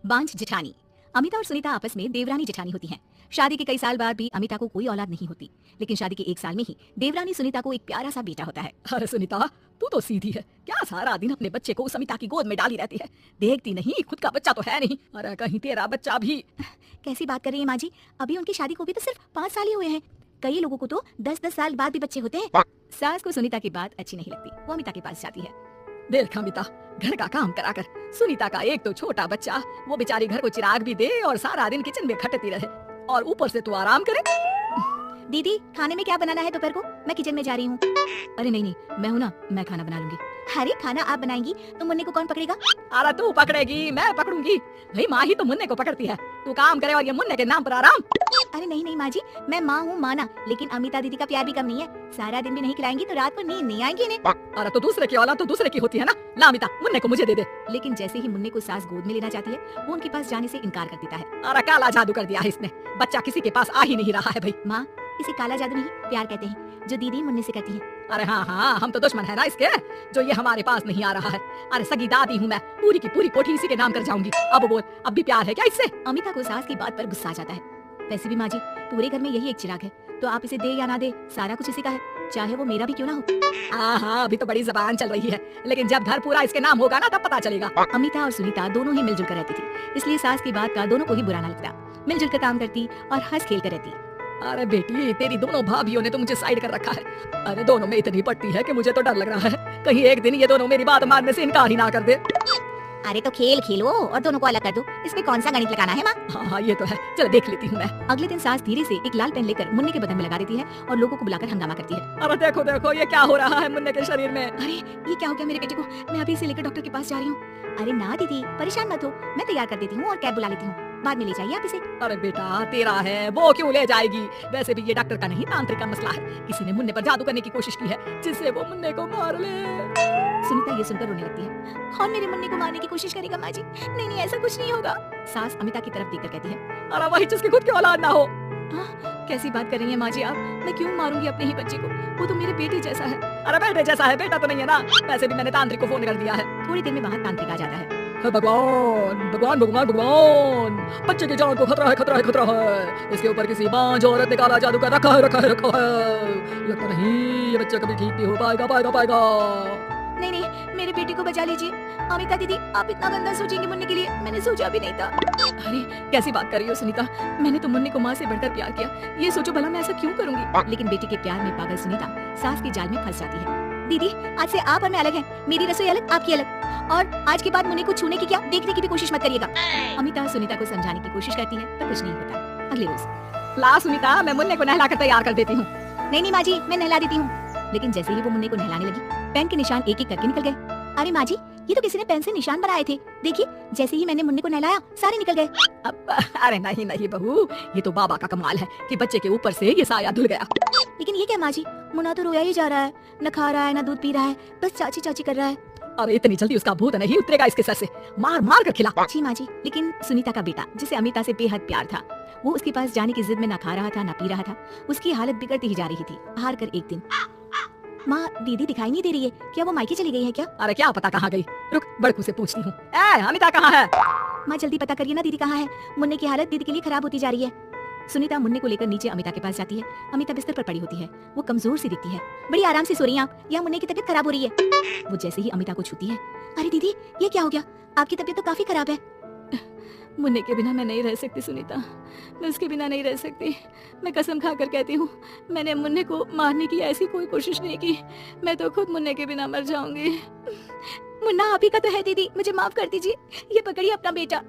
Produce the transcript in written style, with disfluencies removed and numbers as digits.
बांझ जेठानी। अमिता और सुनीता आपस में देवरानी जेठानी होती हैं। शादी के कई साल बाद भी अमिता को कोई औलाद नहीं होती, लेकिन शादी के 1 साल में ही देवरानी सुनीता को एक प्यारा सा बेटा होता है। अरे सुनीता, तू तो सीधी है, क्या सारा दिन अपने बच्चे को उस अमिता की गोद में डाली रहती है? देखती नहीं खुद का बच्चा तो है नहीं। अरे कहीं तेरा बच्चा भी। कैसी बात कर रही है माँ जी, अभी उनकी शादी को भी तो सिर्फ 5 साल ही हुए हैं। कई लोगों को तो 10-10 साल बाद भी बच्चे होते हैं। सास को सुनीता की बात अच्छी नहीं लगती, वो अमिता के पास जाती है। देख अमिता, घर का काम कराकर सुनीता का एक तो छोटा बच्चा, वो बेचारी घर को चिराग भी दे और सारा दिन किचन में खटती रहे, और ऊपर से तू आराम करे। दीदी, खाने में क्या बनाना है दोपहर को? मैं किचन में जा रही हूँ। अरे नहीं, मैं हूँ ना, मैं खाना बना लूंगी। अरे खाना आप बनाएंगी तो मुन्ने को कौन पकड़ेगा? अरे तू पकड़ेगी, मैं पकड़ूंगी। भाई माँ ही तो मुन्ने को पकड़ती है। तू काम करे और ये मुन्ने के नाम पर आराम। अरे नहीं माँ जी, मैं माँ हूँ माना, लेकिन अमिता दीदी का प्यार भी कम नहीं है। सारा दिन भी नहीं खिलाएंगी तो रात को नींद नहीं आएगी इन्हें। अरे तो दूसरे की औलाद तो दूसरे की होती है ना। ला अमिता, मुन्ने को मुझे दे दे। लेकिन जैसे ही मुन्ने को सास गोद में लेना चाहती है, वो उनके पास जाने से इनकार कर देता है। अरे काला जादू कर दिया है इसने, बच्चा किसी के पास आ ही नहीं रहा है। भाई माँ, इसे काला जादू नहीं प्यार कहते हैं, जो दीदी मुन्ने से करती है। अरे हाँ, हम तो दुश्मन है ना इसके, जो ये हमारे पास नहीं आ रहा है। अरे सगी दादी हूँ मैं, पूरी की पूरी कोठी इसी के नाम कर जाऊंगी। अब बोल, अब भी प्यार है क्या इससे? अमिता को सास की बात पर गुस्सा आ जाता है। वैसे भी माँ जी, पूरे घर में यही एक चिराग है, तो आप इसे दे या ना दे, सारा कुछ इसी का है, चाहे वो मेरा भी क्यों ना हो। हाँ, अभी तो बड़ी जबान चल रही है, लेकिन जब घर पूरा इसके नाम होगा ना तब पता चलेगा। अमिता और सुनीता दोनों ही मिलजुल कर रहती थी, इसलिए सास की बात का दोनों को ही बुरा न लगता। मिलजुल कर काम करती और हंस खेल कर रहती। अरे बेटी, तेरी दोनों भाभियों ने तो मुझे साइड कर रखा है। अरे दोनों में इतनी पड़ती है कि मुझे तो डर लग रहा है, कहीं एक दिन ये दोनों मेरी बात मानने से इनकार ही ना कर दे। अरे तो खेल खेलो और दोनों को अलग कर दो, इसमें कौन सा गणित लगाना है माँ? हाँ, ये तो है, चलो देख लेती हूँ मैं। अगले दिन सास धीरे से एक लाल पेन लेकर मुन्ने के बदन में लगा देती है और लोगों को बुलाकर हंगामा करती है। अरे देखो देखो, ये क्या हो रहा है मुन्ने के शरीर में? अरे ये क्या हो गया मेरे बेटे को? मैं अभी इसे लेकर डॉक्टर के पास जा रही हूँ। अरे ना दीदी, परेशान मत हो, मैं तैयार कर देती हूँ और कैब बुला लेती हूँ, बाद में ले जाइए आप इसे। अरे बेटा, तेरा है, वो क्यों ले जाएगी? वैसे भी ये डॉक्टर का नहीं, तांत्रिक का मसला है। किसी ने मुन्ने पर जादू करने की कोशिश की है, जिससे वो मुन्ने को मार ले। सुनीता ये सुनकर रोने लगती है। कौन मेरे मुन्ने को मारने की कोशिश करेगा माँ जी? नहीं, ऐसा कुछ नहीं होगा। सास अमिता की तरफ देखकर कहती है, अरे वही जिसकी खुद की औलाद ना हो। कैसी बात कर रही है माँ जी आप? मैं क्यों मारूंगी अपने ही बच्चे को? वो तो मेरे बेटे जैसा है। अरे बेटे जैसा है, बेटा तो नहीं है ना। वैसे भी मैंने तांत्रिक को फोन कर दिया है। थोड़ी देर में बाहर तांत्रिक आ जाता है। भगवान भगवान भगवान भगवान, बच्चे की जान को खतरा है, खतरा है, खतरा है। इसके ऊपर किसी बांझ औरत ने काला जादू कर रखा है, रखा है, रखा है। लगता नहीं ये बच्चा कभी ठीक नहीं हो पाएगा, पाएगा। नहीं, मेरे बेटे को बचा लीजिए। अमिता दीदी, आप इतना गंदा सोचेंगे मुन्ने के लिए, मैंने सोचा भी नहीं था। अरे कैसी बात कर रही हो सुनीता, मैंने तो मुन्ने को माँ से बढ़कर प्यार किया। ये सोचो भला मैं ऐसा क्यों करूंगी? लेकिन बेटे के प्यार में पागल सुनीता सास के जाल में फंस जाती है। दीदी, आज से आप और मैं अलग हैं, मेरी रसोई अलग, आपकी अलग, और आज के बाद मुन्ने को छूने की क्या देखने की भी कोशिश मत करिएगा। अमिता सुनीता को समझाने की कोशिश करती है, पर कुछ नहीं होता। अगले रोज, ला सुनीता, मैं मुन्ने को नहला कर तैयार कर देती हूँ। नहीं माँ जी, मैं नहला देती हूँ। लेकिन जैसे ही वो मुन्ने को नहलाने लगी, पेन के निशान एक एक करके निकल गए। अरे माँ जी, ये तो किसी ने पेन से निशान बनाए थे, देखिए। जैसे ही मैंने मुन्ने को नहलाया, सारे निकल गए। अरे नहीं बहू, ये तो बाबा का कमाल है कि बच्चे के ऊपर से ये साया धुल गया। लेकिन ये क्या माँ जी, मुन्ना तो रोया ही जा रहा है, न खा रहा है, न दूध पी रहा है, बस चाची चाची कर रहा है। अरे इतनी जल्दी उसका भूत नहीं उतरेगा इसके सर से, मार मार कर खिला। जी माँ जी, लेकिन सुनीता का बेटा, जिसे अमिता से बेहद प्यार था, वो उसके पास जाने की जिद में न खा रहा था, न पी रहा था। उसकी हालत बिगड़ती ही जा रही थी। हार कर एक दिन, माँ दीदी दिखाई नहीं दे रही है, क्या वो मायके चली गई है क्या? अरे क्या पता कहाँ गई, रुक बड़कू से पूछती हूँ। अमिता कहाँ है? माँ जल्दी पता करिए ना, दीदी कहाँ है? मुन्ने की हालत दीदी के लिए खराब होती जा रही है। सुनीता मुन्ने को लेकर नीचे अमिता के पास जाती है। अमिता बिस्तर पर पड़ी होती है, वो कमजोर सी दिखती है। बड़ी आराम से सो रही हैं आप, या मुन्ने की तबीयत खराब हो रही है? वो जैसे ही अमिता को छूती है, अरे दीदी ये क्या हो गया? आपकी तबीयत तो काफी खराब है। मुन्ने के बिना मैं नहीं रह सकती सुनीता, मैं उसके बिना नहीं रह सकती। मैं कसम खाकर कहती हूँ, मैंने मुन्ने को मारने की ऐसी कोई कोशिश नहीं की। मैं तो खुद मुन्ने के बिना मर जाऊंगी। मुन्ना आप ही का तो है दीदी, मुझे माफ कर दीजिए। ये पकड़िए अपना बेटा,